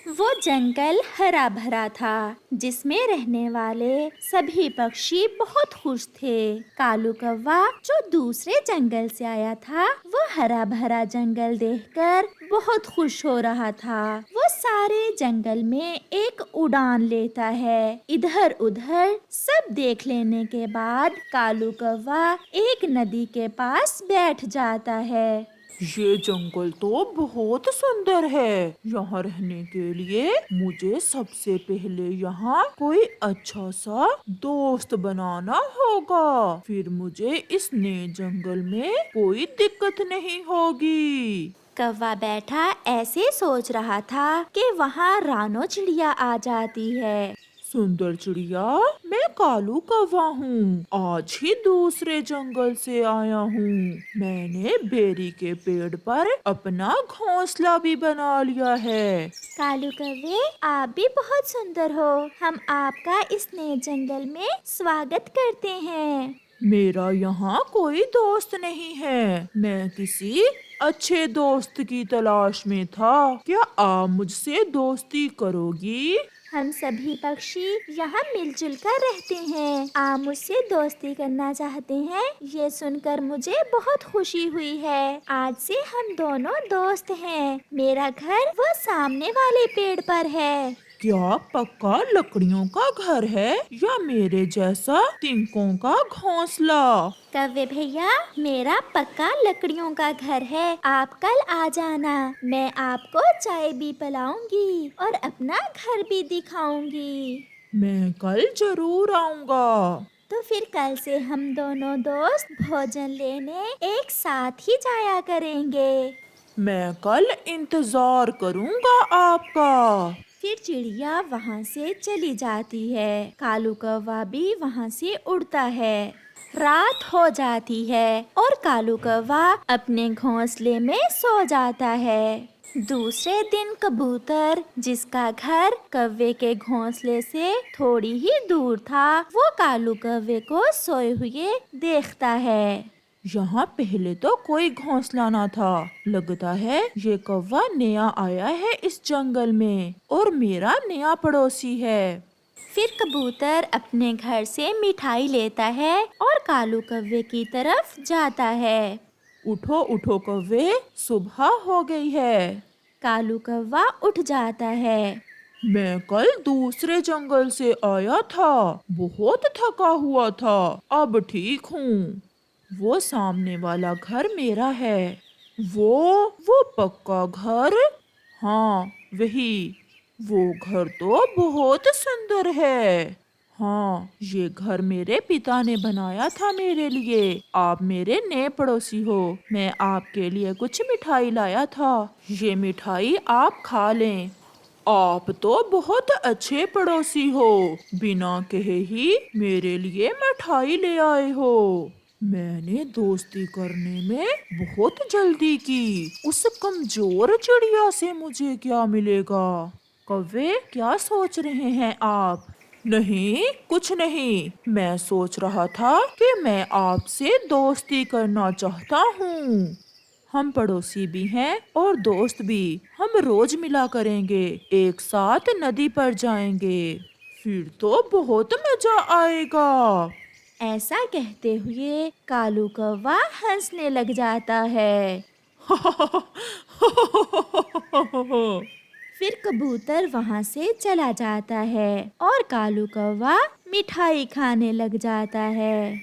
वो जंगल हरा भरा था जिसमें रहने वाले सभी पक्षी बहुत खुश थे। कालू कौवा जो दूसरे जंगल से आया था वो हरा भरा जंगल देखकर बहुत खुश हो रहा था। वो सारे जंगल में एक उड़ान लेता है। इधर उधर सब देख लेने के बाद कालू कौवा एक नदी के पास बैठ जाता है। ये जंगल तो बहुत सुंदर है। यहाँ रहने के लिए मुझे सबसे पहले यहाँ कोई अच्छा सा दोस्त बनाना होगा। फिर मुझे इस नए जंगल में कोई दिक्कत नहीं होगी। कौवा बैठा ऐसे सोच रहा था कि वहाँ रानो चिड़िया आ जाती है। सुंदर चिड़िया, मैं कालू कौवा हूँ। आज ही दूसरे जंगल से आया हूँ। मैंने बेरी के पेड़ पर अपना घोंसला भी बना लिया है। कालू कौवे, आप भी बहुत सुंदर हो। हम आपका इस नए जंगल में स्वागत करते हैं। मेरा यहाँ कोई दोस्त नहीं है। मैं किसी अच्छे दोस्त की तलाश में था। क्या आप मुझसे दोस्ती करोगी? हम सभी पक्षी यहाँ मिलजुल कर रहते हैं। आप मुझसे दोस्ती करना चाहते हैं? ये सुनकर मुझे बहुत खुशी हुई है। आज से हम दोनों दोस्त हैं। मेरा घर वो सामने वाले पेड़ पर है। क्या पक्का लकड़ियों का घर है या मेरे जैसा तिनकों का घोंसला? कौवे भैया, मेरा पक्का लकड़ियों का घर है। आप कल आ जाना। मैं आपको चाय भी पिलाऊंगी और अपना घर भी दिखाऊंगी। मैं कल जरूर आऊंगा। तो फिर कल से हम दोनों दोस्त भोजन लेने एक साथ ही जाया करेंगे। मैं कल इंतजार करूंगा आपका। फिर चिड़िया वहाँ से चली जाती है। कालू कौवा भी वहाँ से उड़ता है। रात हो जाती है और कालू कौवा अपने घोंसले में सो जाता है। दूसरे दिन कबूतर, जिसका घर कौवे के घोंसले से थोड़ी ही दूर था, वो कालू कौवे को सोए हुए देखता है। यहाँ पहले तो कोई घोंसला ना था। लगता है ये कौवा नया आया है इस जंगल में और मेरा नया पड़ोसी है। फिर कबूतर अपने घर से मिठाई लेता है और कालू कौवे की तरफ जाता है। उठो उठो कौवे, सुबह हो गई है। कालू कौवा उठ जाता है। मैं कल दूसरे जंगल से आया था। बहुत थका हुआ था। अब ठीक हूँ। वो सामने वाला घर मेरा है। वो पक्का घर? हाँ, वही। वो घर तो बहुत सुंदर है। हाँ, ये घर मेरे पिता ने बनाया था मेरे लिए। आप मेरे नए पड़ोसी हो। मैं आपके लिए कुछ मिठाई लाया था। ये मिठाई आप खा लें। आप तो बहुत अच्छे पड़ोसी हो। बिना कहे ही मेरे लिए मिठाई ले आए हो। मैंने दोस्ती करने में बहुत जल्दी की। उस कमजोर चिड़िया से मुझे क्या मिलेगा? कौवे, क्या सोच रहे हैं आप? नहीं, कुछ नहीं। मैं सोच रहा था कि मैं आपसे दोस्ती करना चाहता हूँ। हम पड़ोसी भी हैं और दोस्त भी। हम रोज मिला करेंगे। एक साथ नदी पर जाएंगे। फिर तो बहुत मजा आएगा। ऐसा कहते हुए कालू कौवा हंसने लग जाता है। फिर कबूतर वहाँ से चला जाता है और कालू कौवा मिठाई खाने लग जाता है।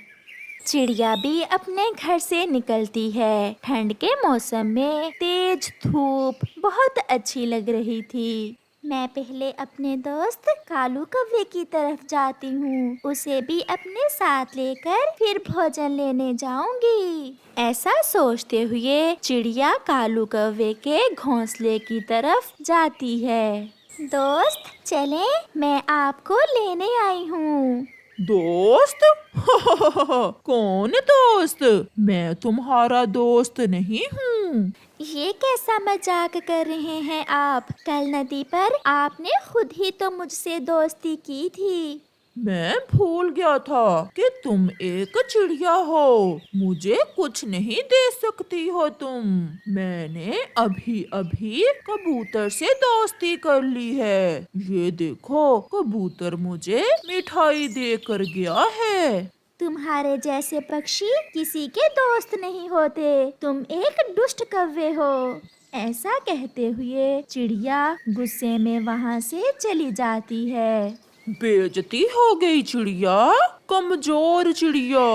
चिड़िया भी अपने घर से निकलती है। ठंड के मौसम में तेज धूप बहुत अच्छी लग रही थी। मैं पहले अपने दोस्त कालू कौवे की तरफ जाती हूँ। उसे भी अपने साथ लेकर फिर भोजन लेने जाऊंगी। ऐसा सोचते हुए चिड़िया कालू कौवे के घोंसले की तरफ जाती है। दोस्त चले, मैं आपको लेने आई हूँ। दोस्त? कौन दोस्त? मैं तुम्हारा दोस्त नहीं हूँ। ये कैसा मजाक कर रहे हैं आप? कल नदी पर आपने खुद ही तो मुझसे दोस्ती की थी। मैं भूल गया था कि तुम एक चिड़िया हो। मुझे कुछ नहीं दे सकती हो तुम। मैंने अभी अभी कबूतर से दोस्ती कर ली है। ये देखो, कबूतर मुझे मिठाई दे कर गया है। तुम्हारे जैसे पक्षी किसी के दोस्त नहीं होते। तुम एक दुष्ट कौवे हो। ऐसा कहते हुए चिड़िया गुस्से में वहाँ से चली जाती है। बेइज्जती हो गई चिड़िया, कमजोर चिड़िया।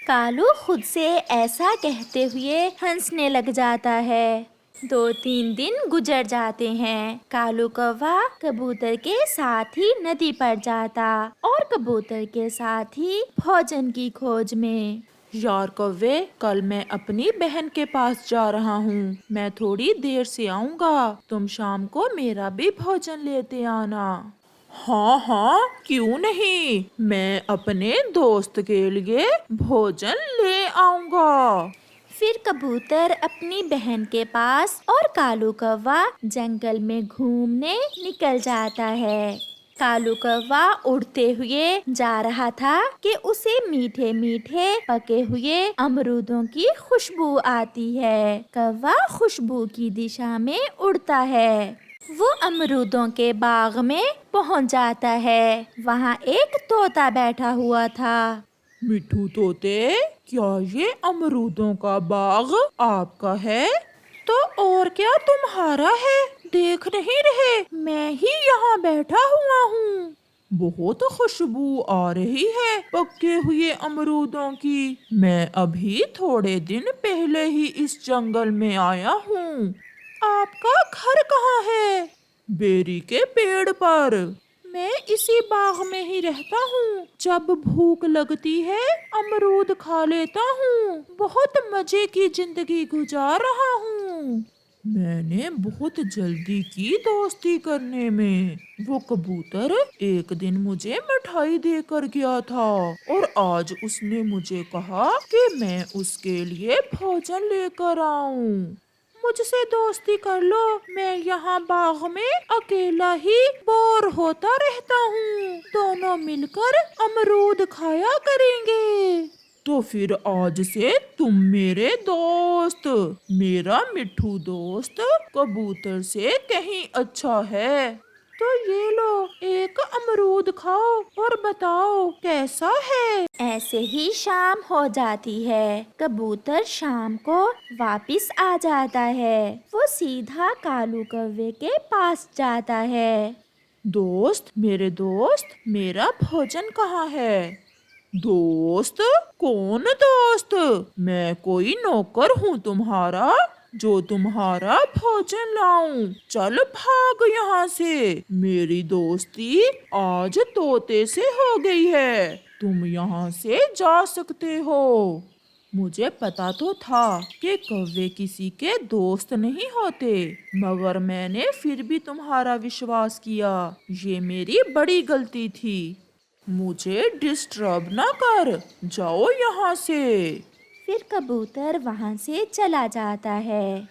कालू खुद से ऐसा कहते हुए हंसने लग जाता है। 2-3 दिन गुजर जाते हैं। कालू कौवा कबूतर के साथ ही नदी पर जाता और कबूतर के साथ ही भोजन की खोज में। यार कौवे, कल मैं अपनी बहन के पास जा रहा हूँ। मैं थोड़ी देर से आऊँगा। तुम शाम को मेरा भी भोजन लेते आना। हाँ हाँ, क्यों नहीं। मैं अपने दोस्त के लिए भोजन ले आऊँगा। फिर कबूतर अपनी बहन के पास और कालू कौवा जंगल में घूमने निकल जाता है। कालू कौवा उड़ते हुए जा रहा था कि उसे मीठे मीठे पके हुए अमरूदों की खुशबू आती है। कौवा खुशबू की दिशा में उड़ता है। वो अमरूदों के बाग में पहुंच जाता है। वहाँ एक तोता बैठा हुआ था। मिठू तोते, क्या ये अमरूदों का बाग आपका है? तो और क्या तुम्हारा है? देख नहीं रहे, मैं ही यहाँ बैठा हुआ हूँ। बहुत खुशबू आ रही है पके हुए अमरूदों की। मैं अभी थोड़े दिन पहले ही इस जंगल में आया हूँ। आपका घर कहाँ है? बेरी के पेड़ पर। मैं इसी बाग में ही रहता हूँ। जब भूख लगती है अमरूद खा लेता हूँ। बहुत मजे की जिंदगी गुजार रहा हूँ। मैंने बहुत जल्दी की दोस्ती करने में। वो कबूतर एक दिन मुझे मिठाई देकर गया था और आज उसने मुझे कहा कि मैं उसके लिए भोजन लेकर आऊं। मुझसे दोस्ती कर लो, मैं यहाँ बाग में अकेला ही बोर होता रहता हूँ। दोनों मिलकर अमरूद खाया करेंगे। तो फिर आज से तुम मेरे दोस्त। मेरा मिठू दोस्त कबूतर से कहीं अच्छा है। तो ये लो, एक अमरूद खाओ और बताओ कैसा है। ऐसे ही शाम हो जाती है। कबूतर शाम को वापिस आ जाता है। वो सीधा कालू कौवे के पास जाता है। दोस्त, मेरे दोस्त, मेरा भोजन कहाँ है? दोस्त? कौन दोस्त? मैं कोई नौकर हूँ तुम्हारा जो तुम्हारा भोजन लाऊं। चल भाग यहाँ से। मेरी दोस्ती आज तोते से हो गई है। तुम यहाँ से जा सकते हो। मुझे पता तो था कि कौवे किसी के दोस्त नहीं होते, मगर मैंने फिर भी तुम्हारा विश्वास किया। ये मेरी बड़ी गलती थी। मुझे डिस्टर्ब ना कर, जाओ यहाँ से। फिर कबूतर वहाँ से चला जाता है।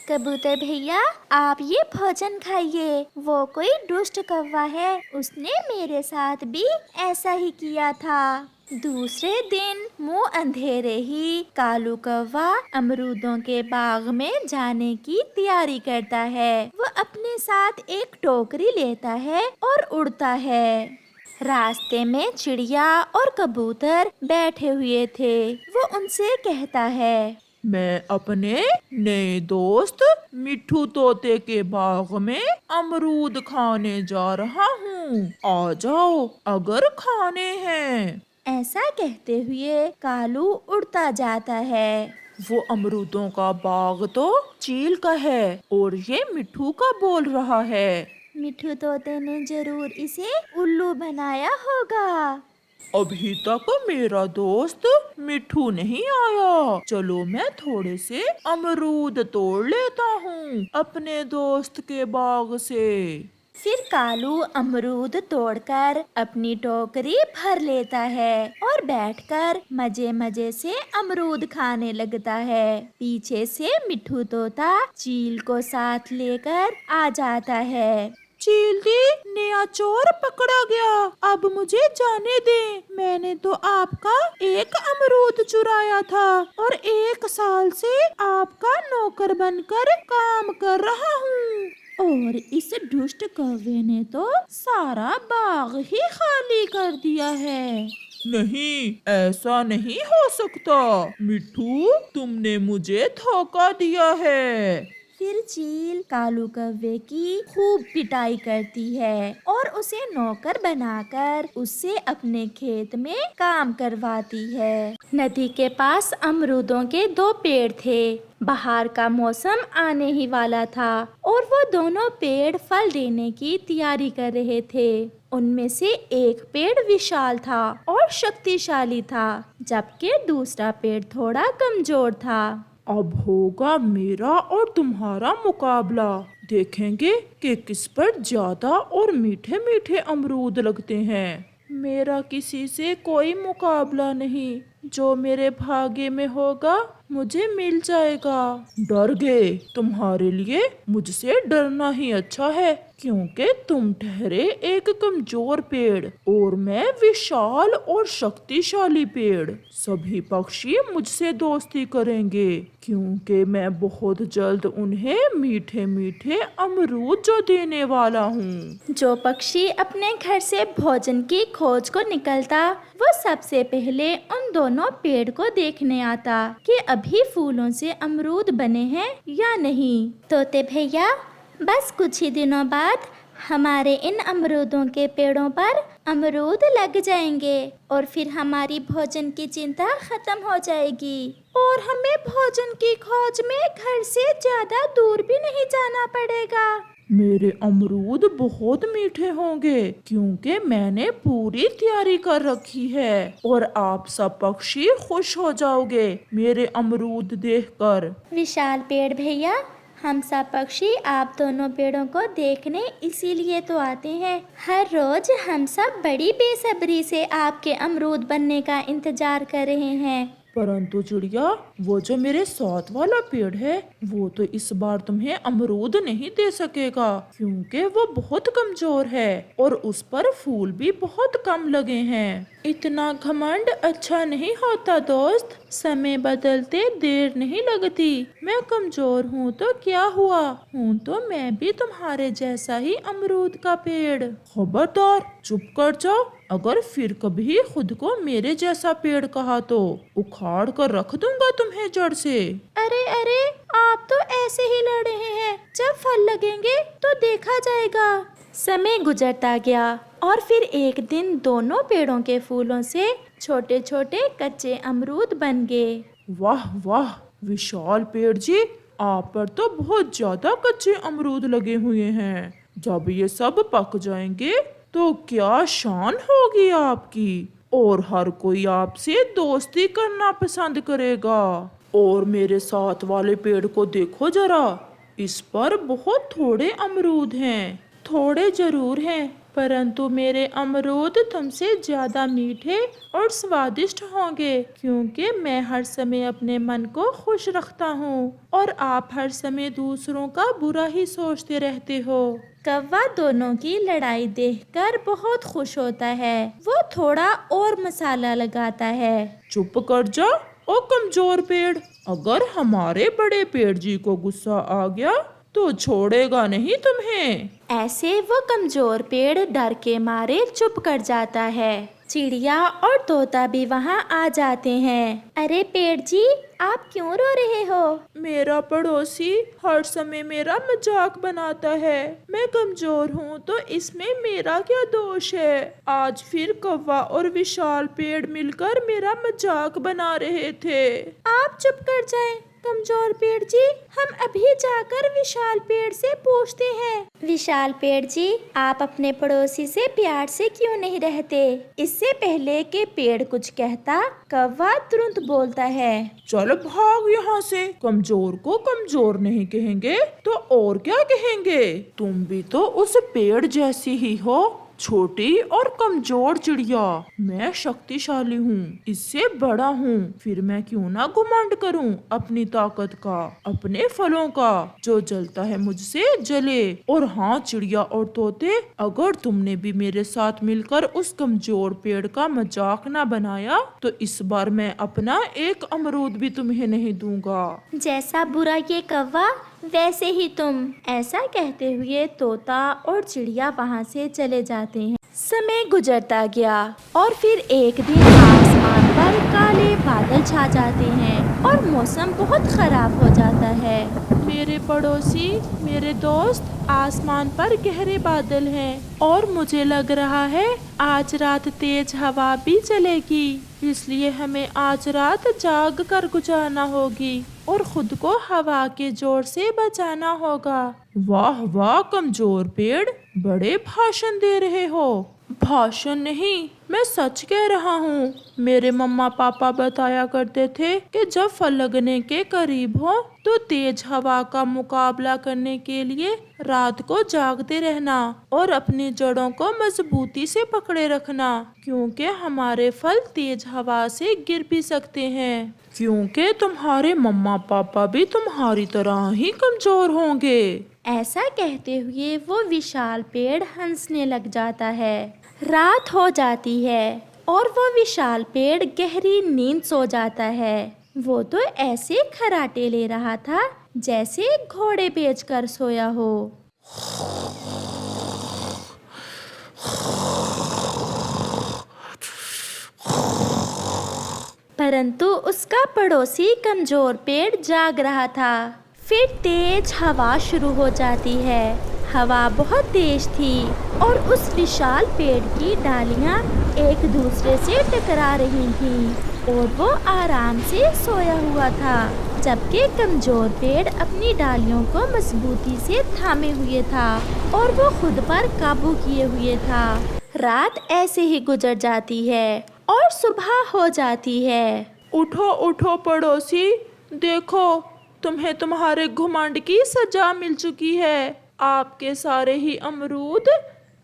कबूतर भैया, आप ये भोजन खाइए। वो कोई दुष्ट कौवा है, उसने मेरे साथ भी ऐसा ही किया था। दूसरे दिन मुंह अंधेरे ही कालू कौवा अमरूदों के बाग में जाने की तैयारी करता है। वो अपने साथ एक टोकरी लेता है और उड़ता है। रास्ते में चिड़िया और कबूतर बैठे हुए थे। वो उनसे कहता है, मैं अपने नए दोस्त मिठू तोते के बाग में अमरूद खाने जा रहा हूँ। आ जाओ अगर खाने हैं। ऐसा कहते हुए कालू उड़ता जाता है। वो अमरूदों का बाग तो चील का है और ये मिठू का बोल रहा है। मिठू तोते ने जरूर इसे उल्लू बनाया होगा। अभी तक मेरा दोस्त मिठू नहीं आया। चलो मैं थोड़े से अमरूद तोड़ लेता हूँ अपने दोस्त के बाग से। फिर कालू अमरूद तोड़कर अपनी टोकरी भर लेता है और बैठकर मजे मजे से अमरूद खाने लगता है। पीछे से मिठू तोता चील को साथ लेकर आ जाता है। चील दी, नया चोर पकड़ा गया। अब मुझे जाने दे। मैंने तो आपका एक अमरूद चुराया था और 1 साल से आपका नौकर बनकर काम कर रहा हूँ। और इस दुष्ट कौवे ने तो सारा बाग ही खाली कर दिया है। नहीं, ऐसा नहीं हो सकता। मिट्ठू, तुमने मुझे धोखा दिया है। फिर चील कालू कौवे की खूब पिटाई करती है और उसे नौकर बनाकर उससे अपने खेत में काम करवाती है। नदी के पास अमरूदों के 2 पेड़ थे। बाहर का मौसम आने ही वाला था और वो दोनों पेड़ फल देने की तैयारी कर रहे थे। उनमें से एक पेड़ विशाल था और शक्तिशाली था, जबकि दूसरा पेड़ थोड़ा कमजोर था। अब होगा मेरा और तुम्हारा मुकाबला। देखेंगे कि किस पर ज्यादा और मीठे मीठे अमरूद लगते हैं। मेरा किसी से कोई मुकाबला नहीं। जो मेरे भाग्य में होगा मुझे मिल जाएगा। डर गए? तुम्हारे लिए मुझसे डरना ही अच्छा है, क्योंकि तुम ठहरे एक कमजोर पेड़ और मैं विशाल और शक्तिशाली पेड़। सभी पक्षी मुझसे दोस्ती करेंगे, क्योंकि मैं बहुत जल्द उन्हें मीठे मीठे अमरूद जो देने वाला हूँ। जो पक्षी अपने घर से भोजन की खोज को निकलता, वो सबसे पहले उन दोनों पेड़ को देखने आता कि अभी फूलों से अमरूद बने हैं या नहीं। तोते भैया, बस कुछ ही दिनों बाद हमारे इन अमरूदों के पेड़ों पर अमरूद लग जाएंगे और फिर हमारी भोजन की चिंता खत्म हो जाएगी और हमें भोजन की खोज में घर से ज्यादा दूर भी नहीं जाना पड़ेगा। मेरे अमरूद बहुत मीठे होंगे, क्योंकि मैंने पूरी तैयारी कर रखी है और आप सब पक्षी खुश हो जाओगे मेरे अमरूद देखकर। विशाल पेड़ भैया, हम सब पक्षी आप दोनों पेड़ों को देखने इसीलिए तो आते हैं। हर रोज हम सब बड़ी बेसब्री से आपके अमरूद बनने का इंतजार कर रहे हैं। परंतु चिड़िया, वो जो मेरे साथ वाला पेड़ है वो तो इस बार तुम्हें अमरूद नहीं दे सकेगा, क्योंकि वो बहुत कमजोर है और उस पर फूल भी बहुत कम लगे हैं। इतना घमंड अच्छा नहीं होता दोस्त। समय बदलते देर नहीं लगती। मैं कमजोर हूँ तो क्या हुआ, हूँ तो मैं भी तुम्हारे जैसा ही अमरूद का पेड़। खबरदार, चुप कर जाओ। अगर फिर कभी खुद को मेरे जैसा पेड़ कहा तो उखाड़ कर रख दूंगा तुम्हें जड़ से। अरे अरे, आप तो ऐसे ही लड़ रहे हैं। जब फल लगेंगे तो देखा जाएगा। समय गुजरता गया और फिर एक दिन दोनों पेड़ों के फूलों से छोटे छोटे कच्चे अमरूद बन गए। वाह वाह विशाल पेड़ जी, आप पर तो बहुत ज्यादा कच्चे अमरूद लगे हुए हैं। जब ये सब पक जाएंगे तो क्या शान होगी आपकी, और हर कोई आपसे दोस्ती करना पसंद करेगा। और मेरे साथ वाले पेड़ को देखो जरा, इस पर बहुत थोड़े अमरूद हैं। थोड़े जरूर हैं, परंतु मेरे अमरूद तुमसे ज्यादा मीठे और स्वादिष्ट होंगे, क्योंकि मैं हर समय अपने मन को खुश रखता हूँ और आप हर समय दूसरों का बुरा ही सोचते रहते हो। कौवा दोनों की लड़ाई देखकर बहुत खुश होता है। वो थोड़ा और मसाला लगाता है। चुप कर जा ओ कमजोर पेड़। अगर हमारे बड़े पेड़ जी को गुस्सा आ गया तो छोड़ेगा नहीं तुम्हें। ऐसे वो कमजोर पेड़ डर के मारे चुप कर जाता है। चिड़िया और तोता भी वहाँ आ जाते हैं। अरे पेड़ जी, आप क्यों रो रहे हो? मेरा पड़ोसी हर समय मेरा मजाक बनाता है। मैं कमजोर हूँ तो इसमें मेरा क्या दोष है। आज फिर कौवा और विशाल पेड़ मिलकर मेरा मजाक बना रहे थे। आप चुप कर जाएं, कमजोर पेड़ जी। हम अभी जाकर विशाल पेड़ से पूछते हैं। विशाल पेड़ जी, आप अपने पड़ोसी से प्यार से क्यों नहीं रहते? इससे पहले कि पेड़ कुछ कहता, कौवा तुरंत बोलता है, चल भाग यहाँ से। कमजोर को कमजोर नहीं कहेंगे तो और क्या कहेंगे। तुम भी तो उस पेड़ जैसी ही हो छोटी और कमजोर चिड़िया, मैं शक्तिशाली हूँ, इससे बड़ा हूँ, फिर मैं क्यों ना घुमंड करूँ अपनी ताकत का, अपने फलों का, जो जलता है मुझसे जले। और हाँ चिड़िया और तोते, अगर तुमने भी मेरे साथ मिलकर उस कमजोर पेड़ का मजाक ना बनाया तो इस बार मैं अपना एक अमरूद भी तुम्हें नहीं दूंगा। जैसा बुरा ये कौवा वैसे ही तुम। ऐसा कहते हुए तोता और चिड़िया वहाँ से चले जाते हैं। समय गुजरता गया और फिर एक दिन आसमान पर काले बादल छा जाते हैं और मौसम बहुत खराब हो जाता है। मेरे पड़ोसी, मेरे दोस्त, आसमान पर गहरे बादल हैं और मुझे लग रहा है आज रात तेज हवा भी चलेगी, इसलिए हमें आज रात जाग कर गुजारना होगी और खुद को हवा के जोर से बचाना होगा। वाह वाह कमजोर पेड़, बड़े भाषण दे रहे हो। भाषण नहीं, मैं सच कह रहा हूँ। मेरे मम्मा पापा बताया करते थे कि जब फल लगने के करीब हो तो तेज हवा का मुकाबला करने के लिए रात को जागते रहना और अपनी जड़ों को मजबूती से पकड़े रखना, क्योंकि हमारे फल तेज हवा से गिर भी सकते हैं, क्योंकि तुम्हारे मम्मा पापा भी तुम्हारी तरह ही कमजोर होंगे। ऐसा कहते हुए वो विशाल पेड़ हंसने लग जाता है। रात हो जाती है और वो विशाल पेड़ गहरी नींद सो जाता है। वो तो ऐसे खर्राटे ले रहा था जैसे घोड़े बेचकर सोया हो। परंतु उसका पड़ोसी कमजोर पेड़ जाग रहा था। फिर तेज हवा शुरू हो जाती है। हवा बहुत तेज थी और उस विशाल पेड़ की डालियां एक दूसरे से टकरा रही थीं और वो आराम से सोया हुआ था, जबकि कमजोर पेड़ अपनी डालियों को मजबूती से थामे हुए था और वो खुद पर काबू किए हुए था। रात ऐसे ही गुजर जाती है और सुबह हो जाती है। उठो उठो पड़ोसी, देखो तुम्हें तुम्हारे घुमंड की सजा मिल चुकी है। आपके सारे ही अमरूद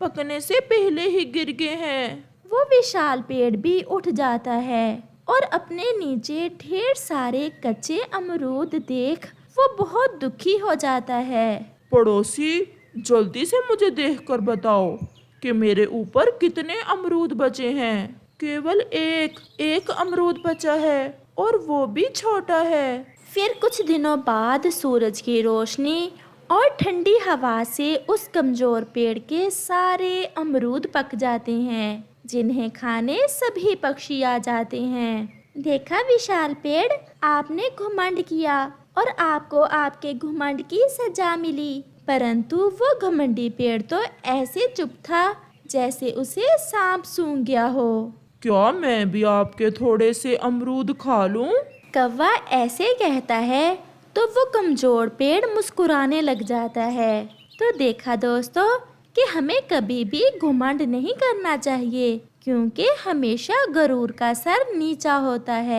पकने से पहले ही गिर गए हैं। वो विशाल पेड़ भी उठ जाता है और अपने नीचे ढेर सारे कच्चे अमरूद देख वो बहुत दुखी हो जाता है। पड़ोसी, जल्दी से मुझे देखकर बताओ कि मेरे ऊपर कितने अमरूद बचे हैं। केवल एक अमरूद बचा है और वो भी छोटा है। फिर कुछ दिनों बाद सूरज की रोशनी और ठंडी हवा से उस कमजोर पेड़ के सारे अमरूद पक जाते हैं, जिन्हें खाने सभी पक्षी आ जाते हैं। देखा विशाल पेड़, आपने घुमंड किया और आपको आपके घुमंड की सजा मिली, परंतु वो घमंडी पेड़ तो ऐसे चुप था जैसे उसे सांप सूंघ गया हो। क्या मैं भी आपके थोड़े से अमरूद खा लूं? कौवा ऐसे कहता है तो वो कमजोर पेड़ मुस्कुराने लग जाता है। तो देखा दोस्तों कि हमें कभी भी घुमंड नहीं करना चाहिए, क्योंकि हमेशा गरूर का सर नीचा होता है।